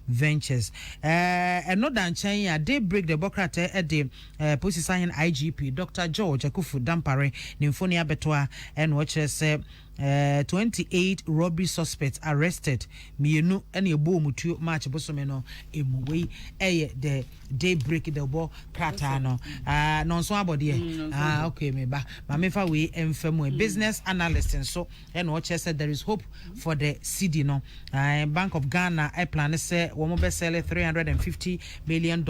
Ventures. No dan China, they break the Bokrate at the Position IGP, Dr. George Akufu Dampare, Nymphonia Betwa, and watches 28 robbery suspects arrested. Mienu and your boom to March Bosomeno in way the daybreak the war Pratano. Non so about okay, me ba. Mamefa we enfemo business analyst and so and watches said there is hope for the CD no. Bank of Ghana I plan say woman best sell $350 million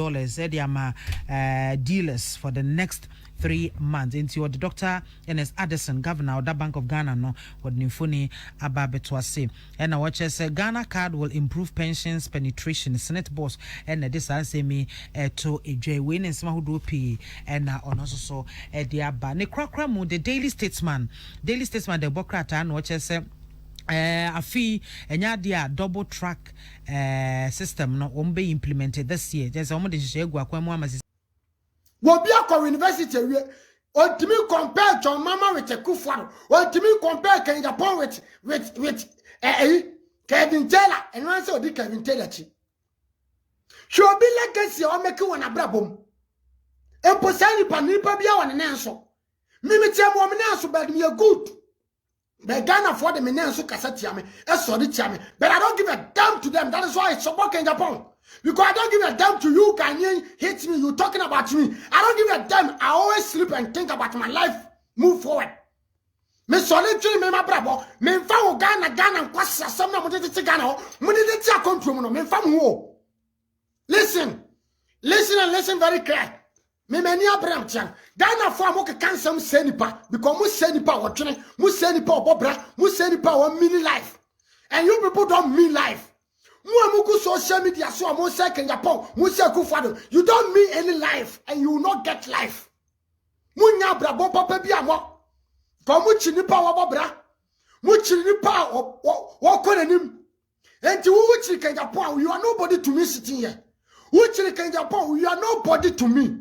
dealers for the next 3 months into the Dr. Ernest Addison, governor of the Bank of Ghana, no, what Nifuni Ababetwase. And I watch as Ghana card will improve pensions penetration. Senate boss and this answer me to a J win and some who do P and on also so the Abba. Ne Crocramu, the Daily Statesman, the Bokrata, and watch as a fee and dia double track system no won't be implemented this year. There's almost a Wobiako University, or to me compare John Mama with a Kufano, or to me compare Japan with Kevin Taylor, and once or the Kevin Taylor. She'll be legacy or make one a brabum. And Posani Panipa be on an answer. Mimitia woman answer, but me a good. But Ghana for the Minensu Cassatiame, a solid chame, but I don't give a damn to them. That is why it's support in Japan. Because I don't give a damn to you, can you hit me, you talking about me. I don't give a damn. I always sleep and think about my life. Move forward. Me solitude, me my bravo. Me fa Ghana and kwasa some na mudete Ghana. Mudete tia control no. Me fa mo. Listen and listen very clear. Me many Abraham tiang. Ghana for mo ke kan some say nipa because mo say nipa wo twene, mo say nipa obobra, mo say nipa wo mini life. And you people don't mean life. Muamuku social media so I'm second Japan. You don't mean any life and you will not get life. Munya brabo papa biamo. Komuchi nipa wabobra. Muchi nipa wakonenim. And you uchi Japan, you are nobody to me sitting here. Uchi Japan, you are nobody to me.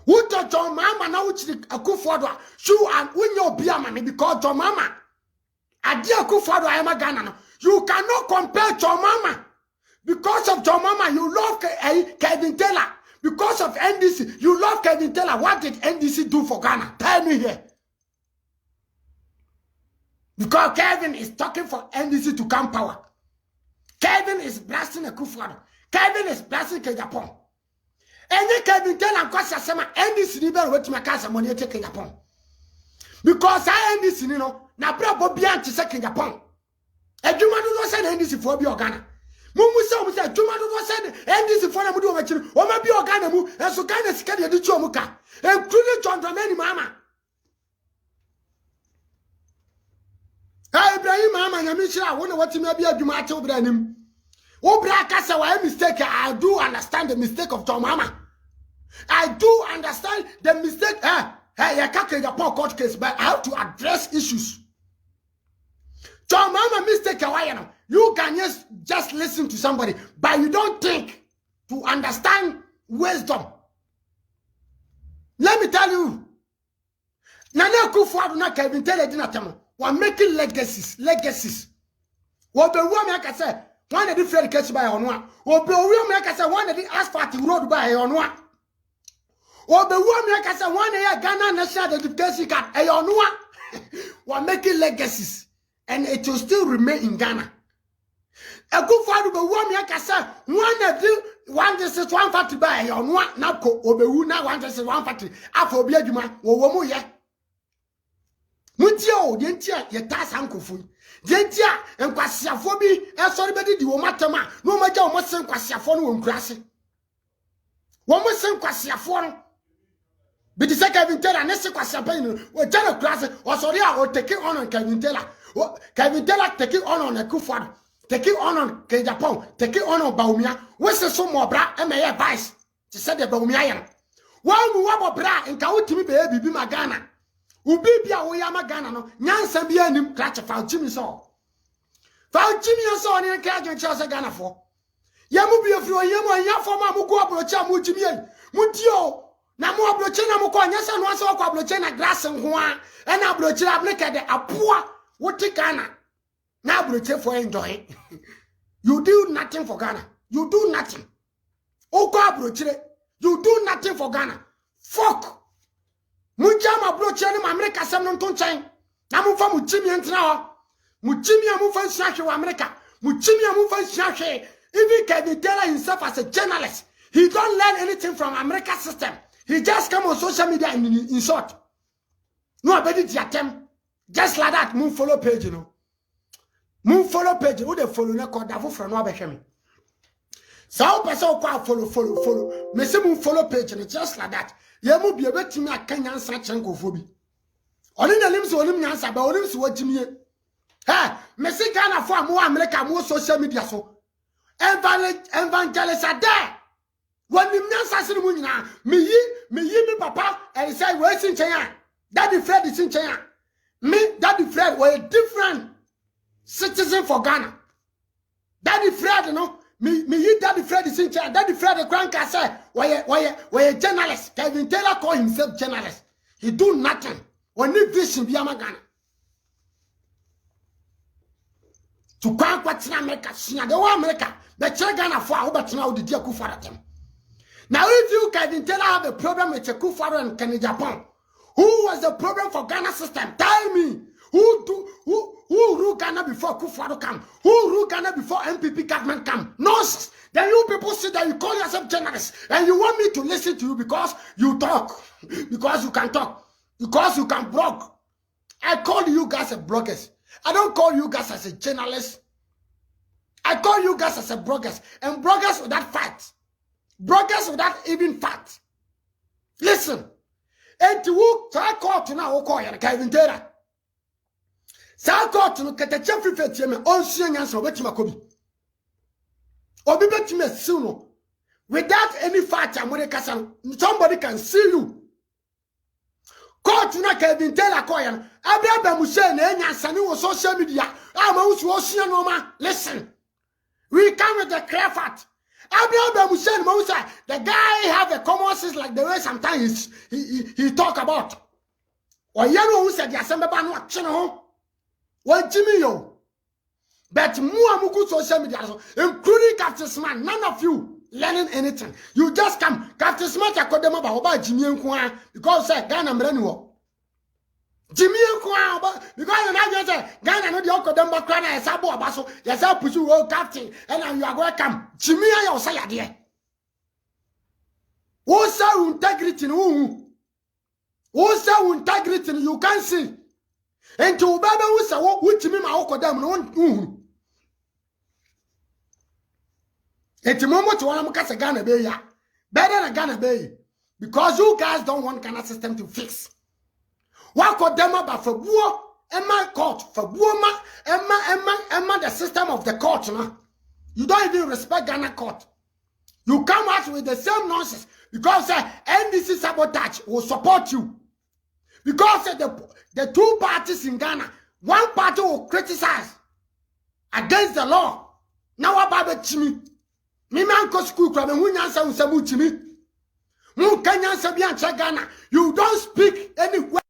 Uta John Mama na uchi akufodwa. Shu and unyo biama because John Mama. Adia akufodwa I am a Ghana. You cannot compare John Mama. Because of John Mama, you love Kevin Taylor. Because of NDC, you love Kevin Taylor. What did NDC do for Ghana? Tell me here. Because Kevin is talking for NDC to come power. Kevin is blasting a Kufado. Kevin is blasting Japan. And then Kevin Taylor and Kwasasema, NDC never went to my casa money taking Japan. Because I NDC, you know, now bravo beyond to second Japan. A Juma do send NDC for be Ghana. Mumu said, Juma do send NDC for Namu, or maybe Ghana, and so Ghana scattered the Chomuka, including John Dramani Mama. Hey, Ibrahim Mama, Yamisha, I wonder what you may be a Jumato Branim. Oh, Brakasa, I mistake. I do understand the mistake of John Mama. I do understand the mistake. Hey, I can't get a poor court case, but I have to address issues. John Mama mistake you can just listen to somebody, but you don't think to understand wisdom. Let me tell you, Nana Kufuor na Kevin Taylor dinatamo. We're making legacies. What the woman can say, one of the Fred catch by on one. What the woman can say, one of the asphalt road by on one. What the woman can say, one of Ghana national education card on one. We're making legacies. And it will still remain in Ghana. A good father, but one can say, one of the one this is 140 by on one now, Obewu now 140. After Biajuma, or Womo ya. Mutio, Yentia, Yatas Uncle Yentia, and Quasiafobi, and sorry, but the Womatama, no matter what send Quasiafon and grassy. One more send Quasiafon. But the second Taylor, Nessie Quasiapan, or General Class, or sorry, or take it on Kevin Taylor. Kevin Taylor take it on a Kufad, take it on Japan, take it on Baumia. What's the some more bra and my advice? She said the Baumian. One wabo bra and Kauti baby be my Ghana. Ubibia Oyama Ghana, no, Nansan be a clutch of our Jimmy saw. Found Jimmy and saw in Kajan Charles Ghana for. Yamu be a few Yamu and Yafoma Muko Brocha Jimmy. Mutio. Namu Brochena Muko, yes, and once or Brochena grass and Juan, and now Brochena look at the Apua. What Ghana? Now Broche for enjoy. You do nothing for Ghana. You do nothing. Oko brochire. You do nothing for Ghana. Fuck. Mujama brochire ni America sem no tonchen. Na mufa muchimi entra ho. Muchimi amufa nhahwe wa America. Muchimi amufa nhahwe. Even Kevin Taylor himself as a journalist, he don't learn anything from America's system. He just come on social media in short. No, I bet it's attempt. Just like that, move follow page, you know. Move follow page. Who they follow? Na call Davu from Wabeshemi. So person follow. Me say move follow page, and just like that. You move be able to me a Kenyan Sachenko phobia. Only the limbs olim nyansa, but olim what Jimmy. Hey, me say Ghana for more America, more social media so. Evangelists are there. When the nyansa see munina, me papa, and say where's in China? Daddy Fred is in China. Me, Daddy Fred, were a different citizen for Ghana. Daddy Fred, you know, me, Daddy Fred is in China. Daddy Fred, the grandca said, were a journalist. Kevin Taylor called himself journalist. He do nothing. When he vision be Ghana. To conquer America, the whole America, the Ghana for Albert now the dear Kufara them. Now, if you Kevin Taylor have a problem with Kufara and Kenny Japan, who was the problem for Ghana system? Tell me. Who ruled Ghana before Kufara come? Who ruled Ghana before MPP government come? Nonsense. Then you people sit there, you call yourself journalists, and you want me to listen to you because you talk, because you can talk, because you can blog. I call you guys as bloggers. I don't call you guys as a journalist. I call you guys as a bloggers, and bloggers without facts. Bloggers without even facts. Listen. And to try court now, Okoya, Kevin Taylor. Sa court no kete chefri fetie me onsie nyansa obetima kobi. Obi betime suno. Without any fact somebody can see you. Court na Kevin Taylor koya. Abia Mushe na nyansa ni wo social media. Ama usu osia no ma. Listen. We come with the clear fact. The guy have a common sense like the way sometimes he talk about. Or you know who said the assembly ban what channel? What Jimmy yo? But muamuku social media, including Captain Smart, none of you learning anything. You just come. Captain Smart akodema ba Jimmy nkwa because say Ghana mrani wo. Jimmy nkwa because na just say Ghana no dey akodema kra na esabo abaso. Yesa pursue world captain and you are going to come. Jimmy ayo say ade. Who say integrity no? Who say integrity you can see. And to baba who say who Jimmy ma akodem no. Etimomo to wana mukase Ghana be ya. Better than Ghana be. Because you guys don't want Ghana system to fix. Wako demo ba for buo Emma court for buoma Emma the system of the court na. You don't even respect Ghana court. You come out with the same nonsense because NDC sabotage will support you. Because the two parties in Ghana, one party will criticize against the law. Now about Chimi. Me man ko school kwa me hunyansa unsabu Chimi. Mu kanyansa bi anche Ghana. You don't speak anywhere.